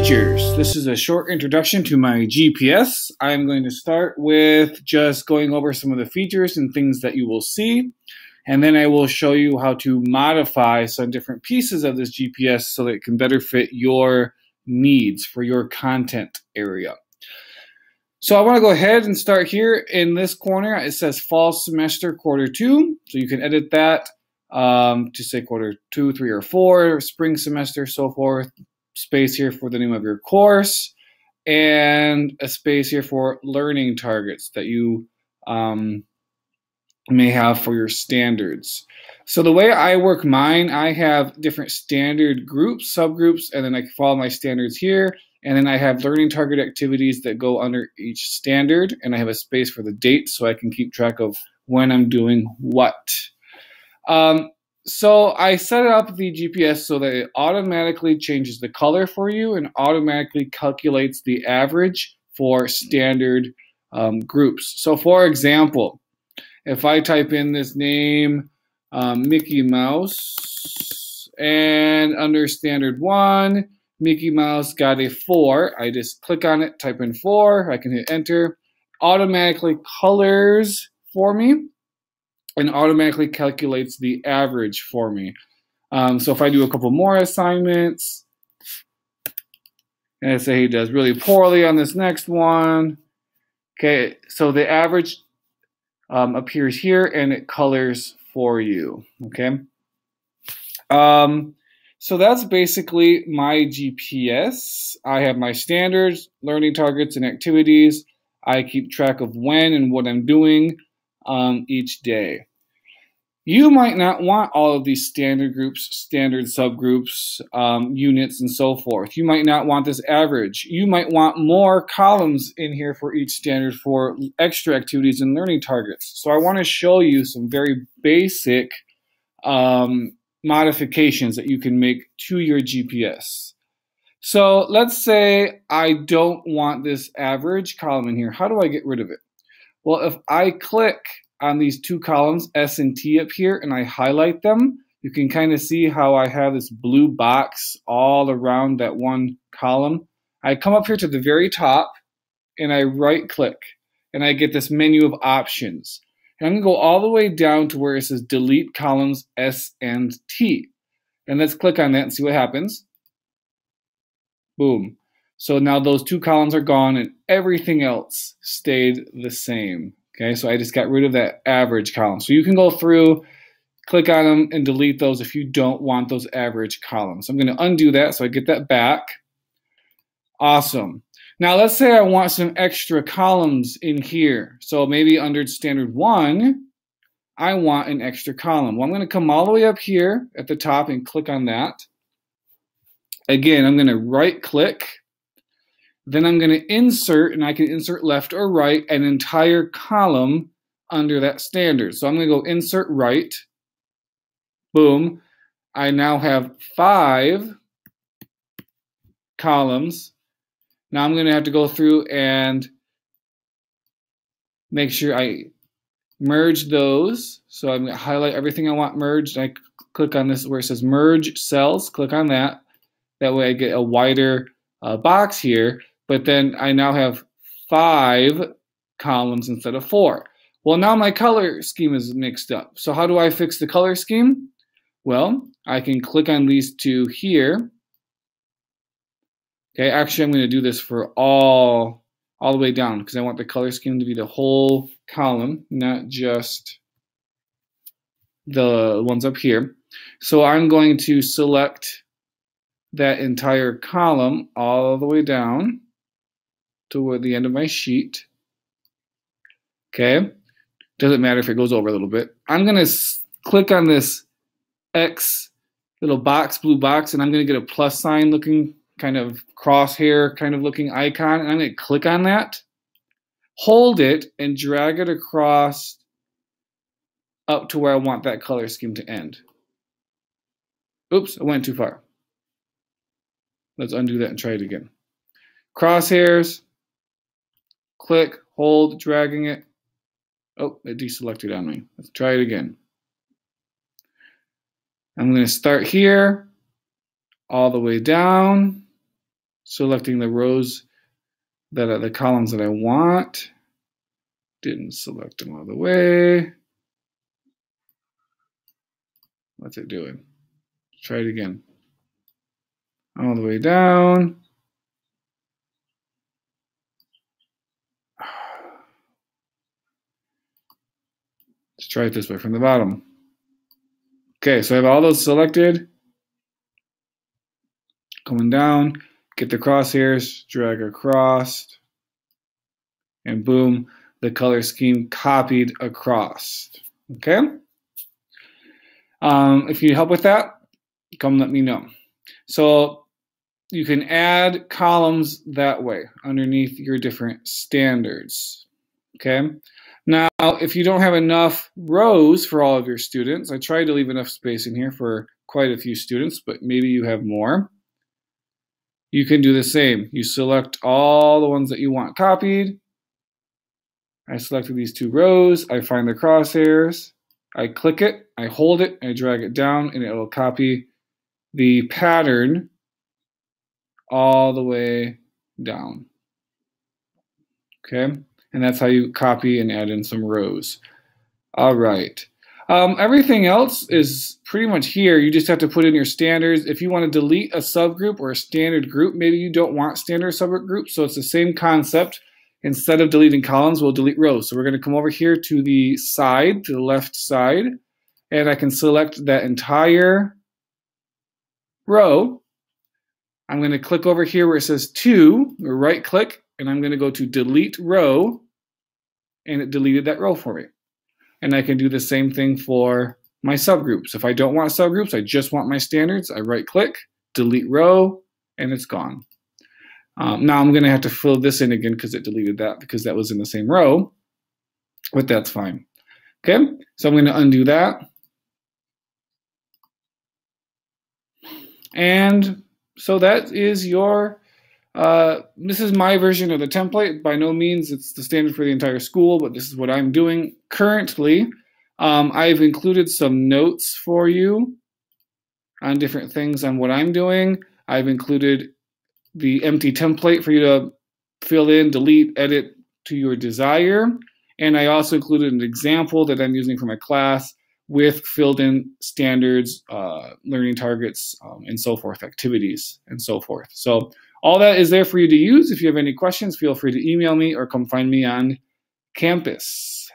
Features. This is a short introduction to my GPS. I'm going to start with just going over some of the features and things that you will see, and then I will show you how to modify some different pieces of this GPS so that it can better fit your needs for your content area. So I want to go ahead and start here in this corner. It says fall semester quarter 2, so you can edit that to say quarter 2, 3, or 4, spring semester, so forth. Space here for the name of your course, and a space here for learning targets that you may have for your standards. So the way I work mine, I have different standard groups, subgroups, and then I follow my standards here, and then I have learning target activities that go under each standard, and I have a space for the date so I can keep track of when I'm doing what. So I set up the GPS so that it automatically changes the color for you and automatically calculates the average for standard groups. So for example, if I type in this name, Mickey Mouse, and under standard 1, Mickey Mouse got a 4. I just click on it, type in 4, I can hit enter, automatically colors for me, and automatically calculates the average for me. So if I do a couple more assignments, and I say he does really poorly on this next one, okay, so the average appears here and it colors for you, okay? So that's basically my GPS. I have my standards, learning targets, and activities. I keep track of when and what I'm doing each day. You might not want all of these standard groups, standard subgroups, units, and so forth. You might not want this average. You might want more columns in here for each standard for extra activities and learning targets. So I want to show you some very basic modifications that you can make to your GPS. So let's say I don't want this average column in here. How do I get rid of it? Well, if I click on these two columns, S and T up here, and I highlight them, you can kind of see how I have this blue box all around that one column. I come up here to the very top, and I right click, and I get this menu of options. And I'm going to go all the way down to where it says delete columns S and T. And let's click on that and see what happens. Boom. So now those two columns are gone and everything else stayed the same. Okay, so I just got rid of that average column. So you can go through, click on them, and delete those if you don't want those average columns. I'm going to undo that so I get that back. Awesome. Now let's say I want some extra columns in here. So maybe under standard 1, I want an extra column. Well, I'm going to come all the way up here at the top and click on that. Again, I'm going to right click. Then I'm going to insert, and I can insert left or right, an entire column under that standard. So I'm going to go insert right. Boom. I now have 5 columns. Now I'm going to have to go through and make sure I merge those. So I'm going to highlight everything I want merged. I click on this where it says merge cells. Click on that. That way I get a wider box here. But then I now have 5 columns instead of 4. Well, now my color scheme is mixed up. So how do I fix the color scheme? Well, I can click on these two here. Okay, actually I'm going to do this for all the way down because I want the color scheme to be the whole column, not just the ones up here. So I'm going to select that entire column all the way down to the end of my sheet. Okay, doesn't matter if it goes over a little bit. I'm going to click on this X little box, blue box, and I'm going to get a plus sign looking kind of crosshair kind of looking icon, and I'm going to click on that, hold it, and drag it across up to where I want that color scheme to end. Oops, I went too far. Let's undo that and try it again. Crosshairs, click, hold, dragging it. Oh, it deselected on me. Let's try it again. I'm going to start here, all the way down, selecting the rows that are the columns that I want. Didn't select them all the way. What's it doing? Try it again. All the way down. Let's try it this way from the bottom. Okay, so I have all those selected. Coming down, get the crosshairs, drag across, and boom, the color scheme copied across. Okay? If you need help with that, come let me know. So you can add columns that way underneath your different standards. Okay? Now, if you don't have enough rows for all of your students, I tried to leave enough space in here for quite a few students, but maybe you have more. You can do the same. You select all the ones that you want copied. I selected these 2 rows. I find the crosshairs. I click it. I hold it. I drag it down, and it will copy the pattern all the way down. Okay? And that's how you copy and add in some rows. All right. Everything else is pretty much here. You just have to put in your standards. If you want to delete a subgroup or a standard group, maybe you don't want standard subgroup, so it's the same concept. Instead of deleting columns, we'll delete rows. So we're going to come over here to the side, to the left side, and I can select that entire row. I'm going to click over here where it says 2, or right click, and I'm going to go to delete row, and it deleted that row for me. And I can do the same thing for my subgroups. If I don't want subgroups, I just want my standards, I right click, delete row, and it's gone. Now I'm going to have to fill this in again because it deleted that because that was in the same row, but that's fine. Okay, so I'm going to undo that. And so that is your, this is my version of the template. By no means it's the standard for the entire school, but this is what I'm doing currently. I've included some notes for you on different things on what I'm doing. I've included the empty template for you to fill in, delete, edit to your desire. And I also included an example that I'm using for my class with filled in standards, learning targets, and so forth, activities, and so forth. So all that is there for you to use. If you have any questions, feel free to email me or come find me on campus.